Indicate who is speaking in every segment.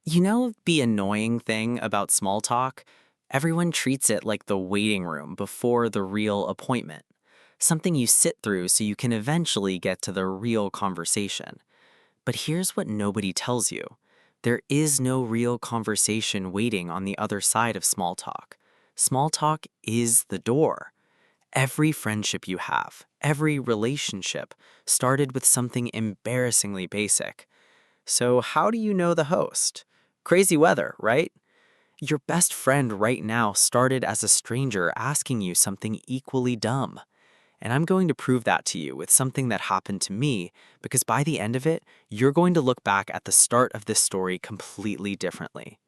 Speaker 1: The annoying thing about small talk? Everyone treats it like the waiting room before the real appointment, something you sit through so you can eventually get to the real conversation. But here's what nobody tells you: there is no real conversation waiting on the other side of small talk. Small talk is the door. Every friendship you have, every relationship started with something embarrassingly basic. So, how do you know the host? Crazy weather, right? Your best friend right now started as a stranger asking you something equally dumb. And I'm going to prove that to you with something that happened to me, because by the end of it, you're going to look back at the start of this story completely differently.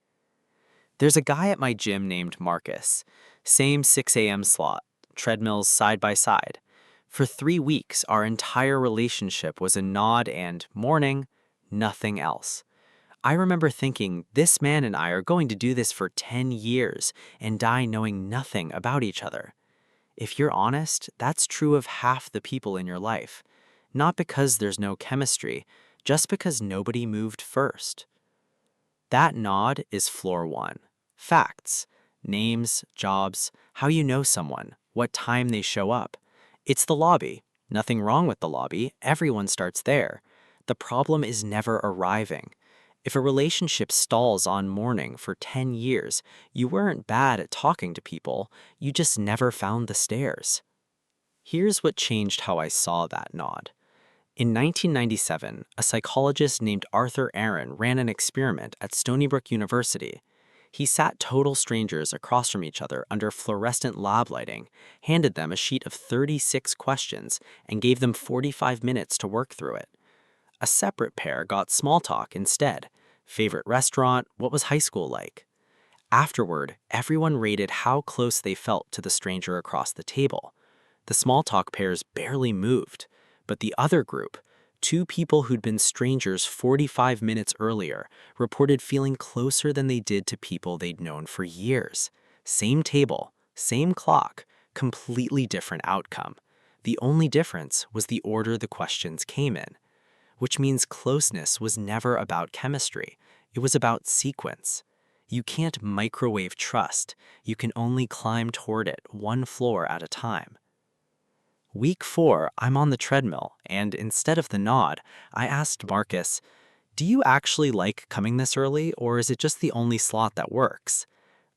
Speaker 1: There's a guy at my gym named Marcus. Same 6 a.m. slot, treadmills side by side. For 3 weeks, our entire relationship was a nod and morning, nothing else. I remember thinking, this man and I are going to do this for 10 years and die knowing nothing about each other. If you're honest, that's true of half the people in your life. Not because there's no chemistry, just because nobody moved first. That nod is floor one. Facts. Names, jobs, how you know someone, what time they show up. It's the lobby. Nothing wrong with the lobby, everyone starts there. The problem is never arriving. If a relationship stalls on morning for 10 years, you weren't bad at talking to people, you just never found the stairs. Here's what changed how I saw that nod. In 1997, a psychologist named Arthur Aaron ran an experiment at Stony Brook University. He sat total strangers across from each other under fluorescent lab lighting, handed them a sheet of 36 questions, and gave them 45 minutes to work through it. A separate pair got small talk instead. Favorite restaurant, what was high school like? Afterward, everyone rated how close they felt to the stranger across the table. The small talk pairs barely moved, but the other group, two people who'd been strangers 45 minutes earlier, reported feeling closer than they did to people they'd known for years. Same table, same clock, completely different outcome. The only difference was the order the questions came in, which means closeness was never about chemistry. It was about sequence. You can't microwave trust. You can only climb toward it one floor at a time. Week 4, I'm on the treadmill, and instead of the nod, I asked Marcus, "Do you actually like coming this early, or is it just the only slot that works?"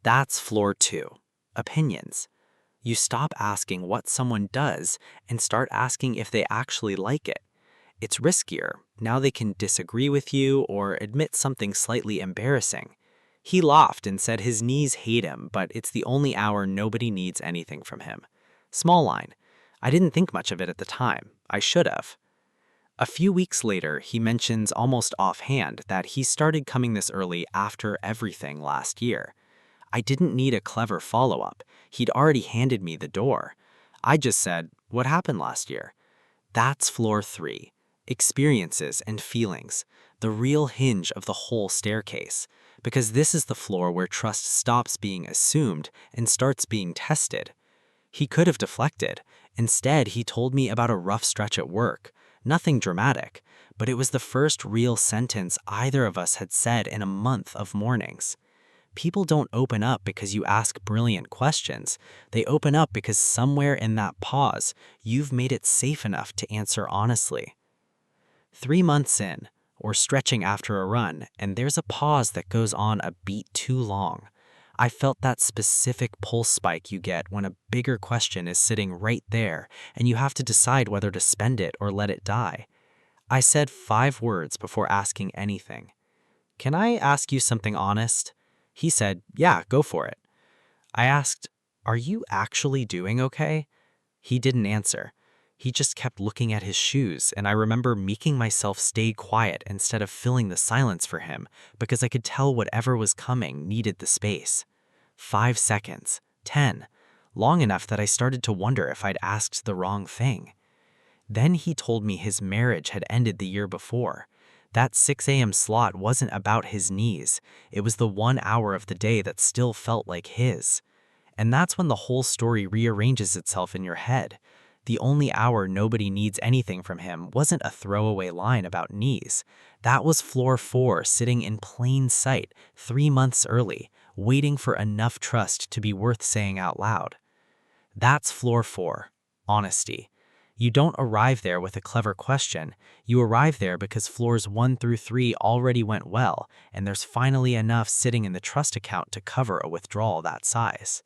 Speaker 1: That's floor 2. Opinions. You stop asking what someone does and start asking if they actually like it. It's riskier. Now they can disagree with you or admit something slightly embarrassing. He laughed and said his knees hate him, but it's the only hour nobody needs anything from him. Small line. I didn't think much of it at the time. I should have. A few weeks later, he mentions almost offhand that he started coming this early after everything last year. I didn't need a clever follow-up. He'd already handed me the door. I just said, "What happened last year?" That's floor 3. Experiences and feelings, the real hinge of the whole staircase, because this is the floor where trust stops being assumed and starts being tested. He could have deflected. Instead, he told me about a rough stretch at work. Nothing dramatic, but it was the first real sentence either of us had said in a month of mornings. People don't open up because you ask brilliant questions. They open up because somewhere in that pause, you've made it safe enough to answer honestly. 3 months in, or stretching after a run, and there's a pause that goes on a beat too long. I felt that specific pulse spike you get when a bigger question is sitting right there and you have to decide whether to spend it or let it die. I said 5 words before asking anything. "Can I ask you something honest?" He said, "Yeah, go for it." I asked, "Are you actually doing okay?" He didn't answer. He just kept looking at his shoes, and I remember making myself stay quiet instead of filling the silence for him because I could tell whatever was coming needed the space. 5 seconds, 10, long enough that I started to wonder if I'd asked the wrong thing. Then he told me his marriage had ended the year before. That 6 a.m. slot wasn't about his knees. It was the 1 hour of the day that still felt like his. And that's when the whole story rearranges itself in your head. The only hour nobody needs anything from him wasn't a throwaway line about knees. That was floor 4 sitting in plain sight 3 months early, waiting for enough trust to be worth saying out loud. That's floor 4, honesty. You don't arrive there with a clever question. You arrive there because floors 1 through 3 already went well, and there's finally enough sitting in the trust account to cover a withdrawal that size.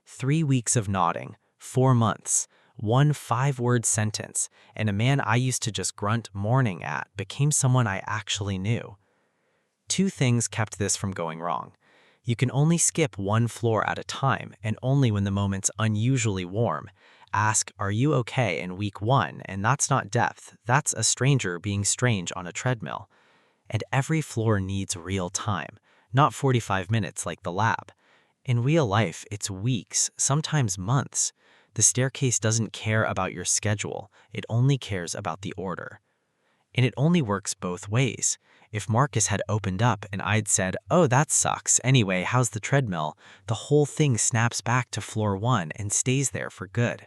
Speaker 1: 3 weeks of nodding, 4 months, one 5-word sentence, and a man I used to just grunt morning at became someone I actually knew. Two things kept this from going wrong. You can only skip one floor at a time, and only when the moment's unusually warm. Ask, "Are you okay?" in week 1, and that's not depth, that's a stranger being strange on a treadmill. And every floor needs real time, not 45 minutes like the lab. In real life, it's weeks, sometimes months. The staircase doesn't care about your schedule, it only cares about the order. And it only works both ways. If Marcus had opened up and I'd said, "Oh, that sucks. Anyway, how's the treadmill?" the whole thing snaps back to floor 1 and stays there for good.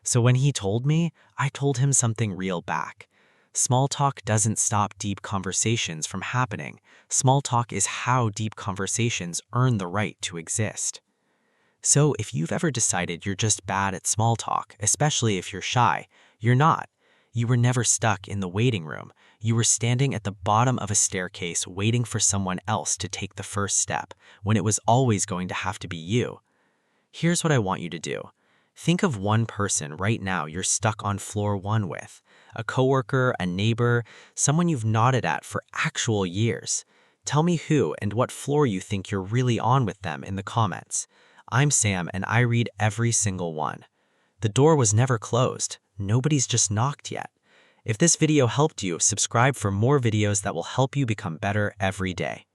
Speaker 1: So when he told me, I told him something real back. Small talk doesn't stop deep conversations from happening. Small talk is how deep conversations earn the right to exist. So if you've ever decided you're just bad at small talk, especially if you're shy, you're not. You were never stuck in the waiting room. You were standing at the bottom of a staircase waiting for someone else to take the first step, when it was always going to have to be you. Here's what I want you to do. Think of one person right now you're stuck on floor 1 with. A coworker, a neighbor, someone you've nodded at for actual years. Tell me who and what floor you think you're really on with them in the comments. I'm Sam and I read every single one. The door was never closed. Nobody's just knocked yet. If this video helped you, subscribe for more videos that will help you become better every day.